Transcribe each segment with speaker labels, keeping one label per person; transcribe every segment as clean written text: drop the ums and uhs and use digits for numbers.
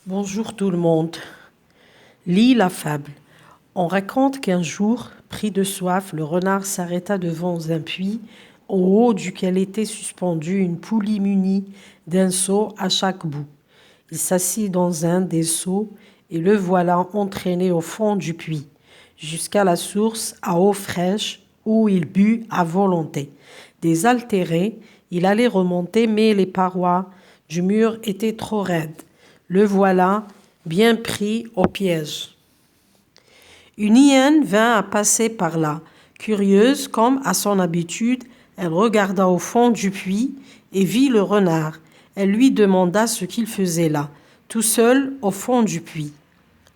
Speaker 1: Bonjour tout le monde. Lis la fable. On raconte qu'un jour, pris de soif, le renard s'arrêta devant un puits, au haut duquel était suspendue une poulie munie d'un seau à chaque bout. Il s'assit dans un des seaux et le voilà entraîné au fond du puits, jusqu'à la source à eau fraîche où il but à volonté. Désaltéré, il allait remonter, mais les parois du mur étaient trop raides. Le voilà bien pris au piège. Une hyène vint à passer par là. Curieuse, comme à son habitude, elle regarda au fond du puits et vit le renard. Elle lui demanda ce qu'il faisait là, tout seul au fond du puits.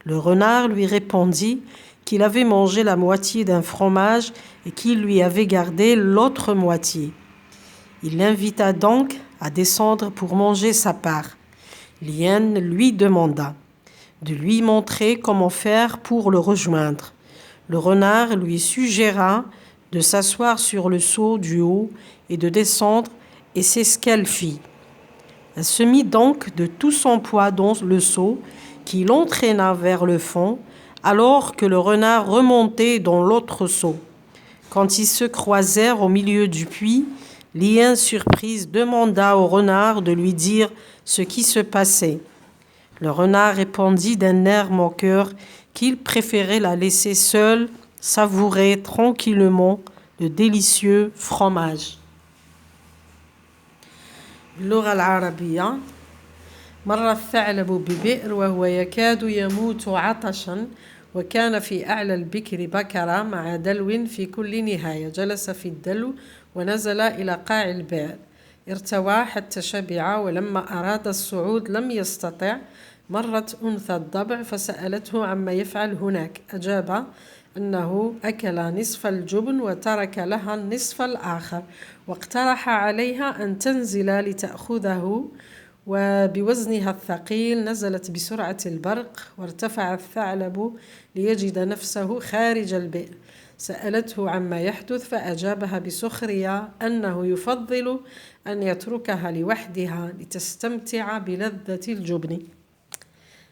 Speaker 1: Le renard lui répondit qu'il avait mangé la moitié d'un fromage et qu'il lui avait gardé l'autre moitié. Il l'invita donc à descendre pour manger sa part. L'hyène lui demanda de lui montrer comment faire pour le rejoindre. Le renard lui suggéra de s'asseoir sur le seau du haut et de descendre, et c'est ce qu'elle fit. Elle se mit donc de tout son poids dans le seau, qui l'entraîna vers le fond, alors que le renard remontait dans l'autre seau. Quand ils se croisèrent au milieu du puits, l'hyène surprise demanda au renard de lui dire ce qui se passait. Le renard répondit d'un air moqueur qu'il préférait la laisser seule savourer tranquillement le délicieux fromage. باللغة العربية مر الثعلب ببئر وهو يكاد يموت عطشا وكان في أعلى البكر بكرة مع دلو في كل نهاية جلس في الدلو ونزل إلى قاع البئر ارتوى حتى شبع ولما أراد الصعود لم يستطع مرت أنثى الضبع فسألته عما يفعل هناك أجاب أنه أكل نصف الجبن وترك لها النصف الآخر واقترح عليها أن تنزل لتأخذه وبوزنها الثقيل نزلت بسرعة البرق وارتفع الثعلب ليجد نفسه خارج البئر سألته عما يحدث فأجابها بسخرية أنه يفضل أن يتركها لوحدها لتستمتع بلذة الجبن.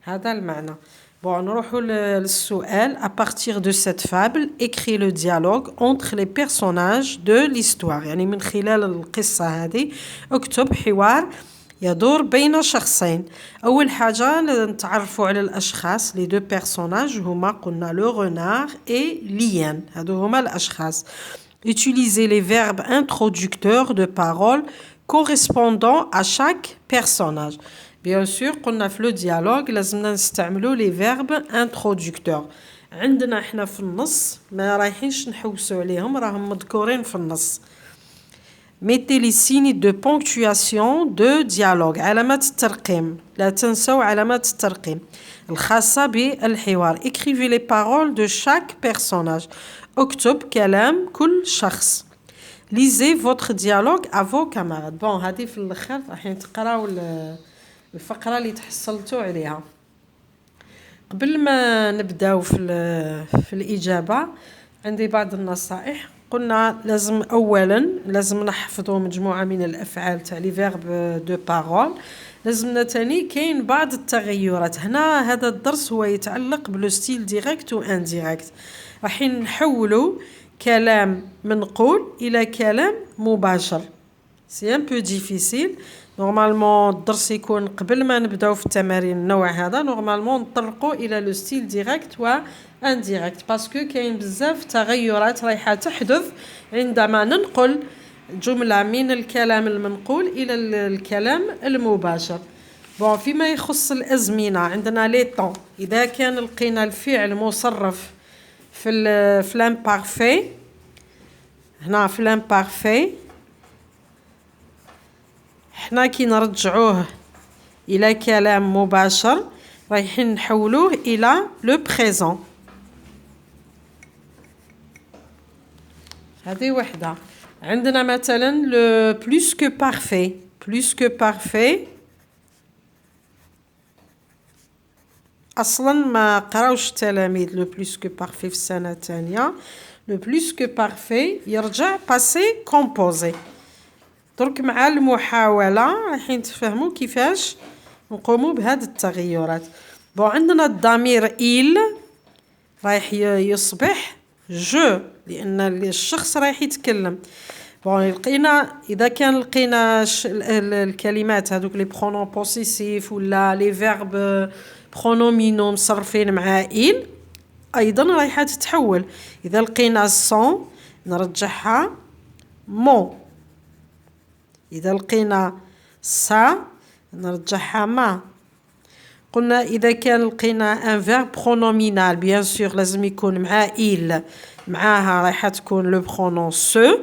Speaker 1: هذا المعنى. Bon, نروحوا للسؤال. À partir de cette fable, écris le dialogue entre les personnages de l'histoire. يعني من خلال القصة هذه اكتب حوار يدور بين شخصين. أول حاجة نتعرفوا على الأشخاص les deux personnages هما قلنا le renard et l'hyène. هادو هما الأشخاص. Utilisez les verbes introducteurs de paroles correspondant à chaque personnage. Bien sûr, قلنا في le dialogue لازمنا نستعملوا les verbes introducteurs. عندنا احنا في النص ما رايحينش نحوسوا عليهم راهم مذكورين في النص. Mettez les signes de ponctuation de dialogue علامات الترقيم لا تنسوا علامات الترقيم الخاصة بالحوار. Écrivez les paroles de chaque personnage. اكتب كلام كل شخص. Lisez votre dialogue à vos camarades. Bon, هذه في الأخر راح تقراو الفقرة اللي تحصلتوا عليها. قبل ما نبداو في الإجابة عندي بعض النصائح. قلنا لازم نحفظوا مجموعة من الأفعال تاع لي فيرب دو بارول. لازمنا تاني كاين بعض التغيرات هنا. هذا الدرس هو يتعلق بلو ستيل ديريكت و انديريكت. راح نحولوا كلام منقول إلى كلام مباشر. سي ان بو ديفيسيل. نورمالمون الدرس يكون قبل ما نبداو في التمارين النوع هذا نورمالمون نطرقوا الى لو ستيل ديريكت و انديريكت باسكو كاين بزاف تغيرات رايحه تحدث عندما ننقل جمله من الكلام المنقول الى الكلام المباشر. بون فيما يخص الازمنه عندنا لي طون. اذا كان لقينا الفعل مصرف في الامبارفي هنا في الامبارفي حنا كي نرجعوه الى كلام مباشر رايحين نحولوه الى لو بريزون. هذه وحده. عندنا مثلا لو بلوس كو بارفي. بلوس كو بارفي اصلا ما قراوش التلاميذ لو بلوس كو بارفي في السنه الثانيه. لو بلوس كو بارفي يرجع باسي كومبوزي. درك مع المحاولة رايحين تفهموا كيفاش نقوموا بهذه التغيرات. بون عندنا الضمير il رايح يصبح je لأن الشخص رايح يتكلم. بون لقينا إذا كان لقينا الكلمات هذوك لي برونون بوسيسيف ولا لي فيرب برونومينو مصرفين مع il أيضا رايحة تتحول. إذا لقينا son نرجعها مون. إذا لقينا سا نرجعها ما. قلنا إذا كان لقينا ان فيرب برونومينال بيان سور لازم يكون مع il معاها رايحة تكون لو برونون سو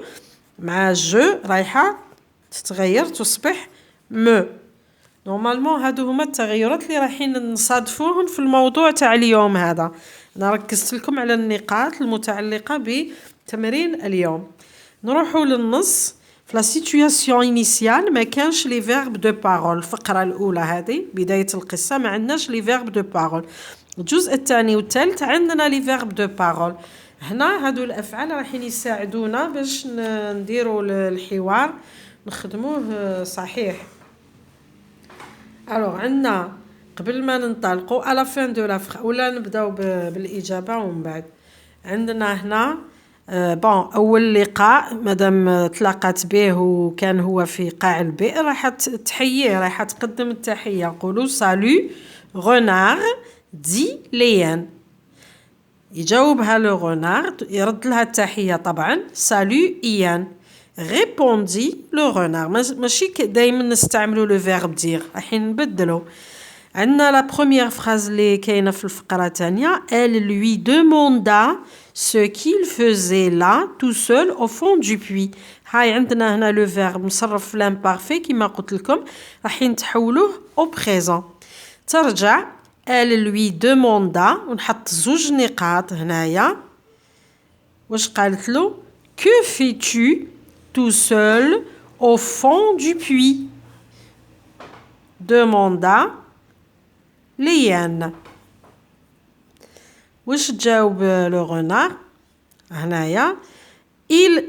Speaker 1: مع جو رايحة تتغير تصبح مو. نورمالمون هادو هما التغيرات اللي رايحين نصادفوهم في الموضوع تاع اليوم هذا. أنا ركزت لكم على النقاط المتعلقة بتمرين اليوم. نروحوا للنص. في لا سيتوياسيون انيسيال ما كانش لي فيرب دو بارول. الفقرة الأولى هذه بداية القصة ما عندناش لي فيرب دو بارول. الجزء الثاني والثالث عندنا لي فيرب دو بارول. هنا هادو الأفعال رايحين يساعدونا باش نديروا الحوار نخدموه صحيح. الوغ عندنا قبل ما ننطلقوا على فين دو لا ولا نبداو بالإجابة ومن بعد. عندنا هنا بون أول لقاء مادام تلاقات به وكان هو في قاع البئر راح تحييه راح تقدم التحية. نقولوا سالو غونار دي ليان. يجاوبها لو غونار يرد لها التحية طبعا سالو إيان. ريبوندي لو غونار ماشي دايما نستعملوا لو فيرب دير رايحين نبدلو. عندنا لا بروميير فراز اللي كاينه في الفقره الثانيه elle lui demanda ce qu'il faisait là tout seul au fond du puits. هاي عندنا هنا لو فيرب مصرف في لامبارفي كما قلت لكم رايحين نتحولوه او بريزون. ترجع elle lui demanda ونحط زوج نقاط هنايا. واش قالت له que fais-tu tout seul au fond du puits demanda ليان. واش جاوب لو renard هنايا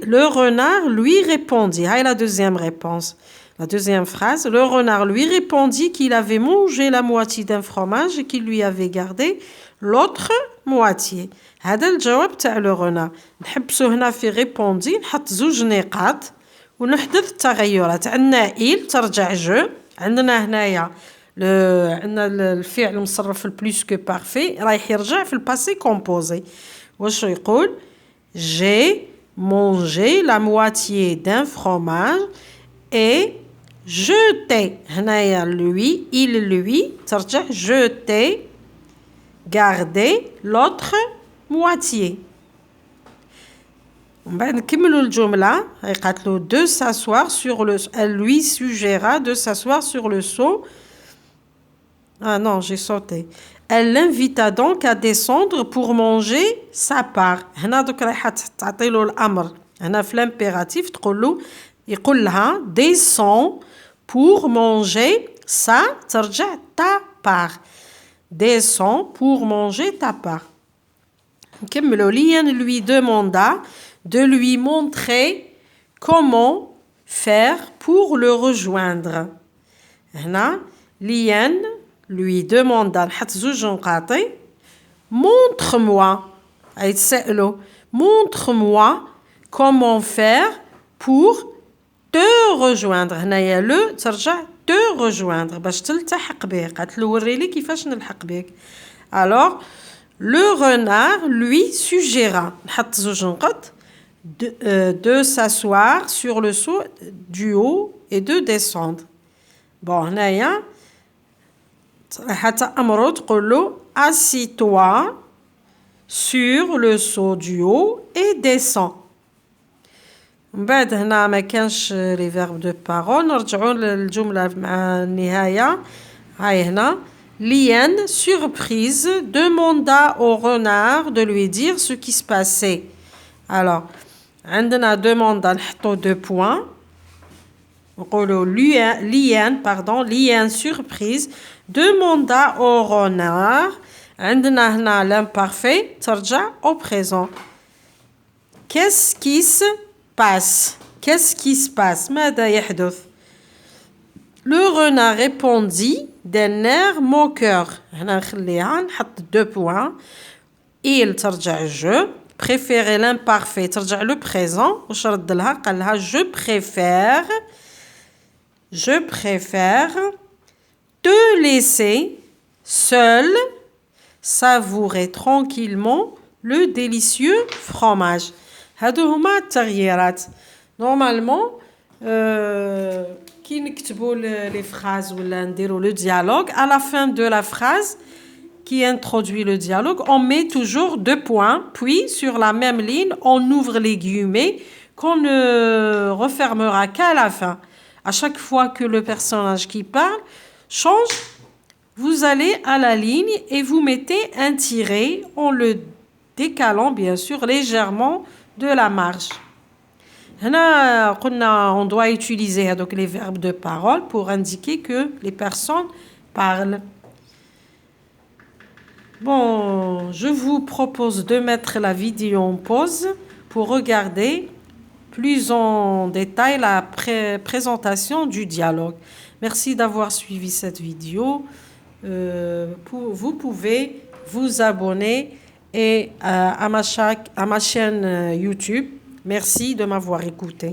Speaker 1: le renard lui répondit. هاي la deuxième réponse. La deuxième phrase, le renard lui répondit qu'il avait mangé la moitié d'un fromage et qu'il lui avait gardé l'autre moitié. هذا الجواب تاع لو renard. نحبسو هنا في répondit نحط زوج نقاط ونحدث التغيرات. عندنا il ترجع جو. عندنا هنايا عندنا الفعل مصرف في البلوس كو بارفي رايح يرجع في الباسي كومبوزي. واش يقول j'ai mangé la moitié d'un fromage et je t'ai. هنايا lui il lui ترجع je t'ai gardé l'autre moitié. ومن بعد نكملوا الجملة. هاي قالت له de s'asseoir sur le elle lui suggéra de s'asseoir sur le seau. Ah non, j'ai sauté. Elle l'invita donc à descendre pour manger sa part. هنا دوك رايحة تعطي له الأمر. هنا في l'impératif تقول له يقول لها descends pour manger ça ترجع ta part. Descends pour manger ta part. نكملوا. Liane lui demanda de lui montrer comment faire pour le rejoindre. هنا Liane lui demanda نحط زوج نقاطي montre-moi أي تسألو montre-moi comment faire pour te rejoindre. هنايا لو ترجع te rejoindre باش تلتحق به. قالت له وريلي كيفاش نلحق بك. alors le renard lui suggéra نحط زوج نقط de s'asseoir sur le seau du haut et de descendre. bon هنايا حتى أمره تقول له assis-toi sur le seau du haut et descends. من بعد هنا ما كانش لي فيرب دو بارول. نرجعوا للجملة مع النهاية. هاي هنا Liane surprise demanda au renard de lui dire ce qui se passait. alors عندنا demanda نحطو deux points. نقولوا Liane surprise demanda au renard. عندنا هنا l'imparfait ترجع au présent. qu'est-ce qui se passe ماذا يحدث. Le renard répondit d'un air moqueur. هنا نخليها نحط 2 points. Il ترجع je. Préférer l'imparfait ترجع le présent. واش رد لها؟ قال لها je préfère te laisser seul savourer tranquillement le délicieux fromage. هادو هما التغييرات. Normalement كي نكتبوا les phrases ولا نديروا le dialogue, à la fin de la phrase qui introduit le dialogue, on met toujours 2 points, puis sur la même ligne, on ouvre les guillemets qu'on ne refermera qu'à la fin. À chaque fois que le personnage qui parle change, vous allez à la ligne et vous mettez un tiret en le décalant bien sûr légèrement de la marge. Là, on doit utiliser donc les verbes de parole pour indiquer que les personnes parlent. Bon, je vous propose de mettre la vidéo en pause pour regarder plus en détail la présentation du dialogue. Merci d'avoir suivi cette vidéo. Vous pouvez vous abonner à ma chaîne YouTube. Merci de m'avoir écouté.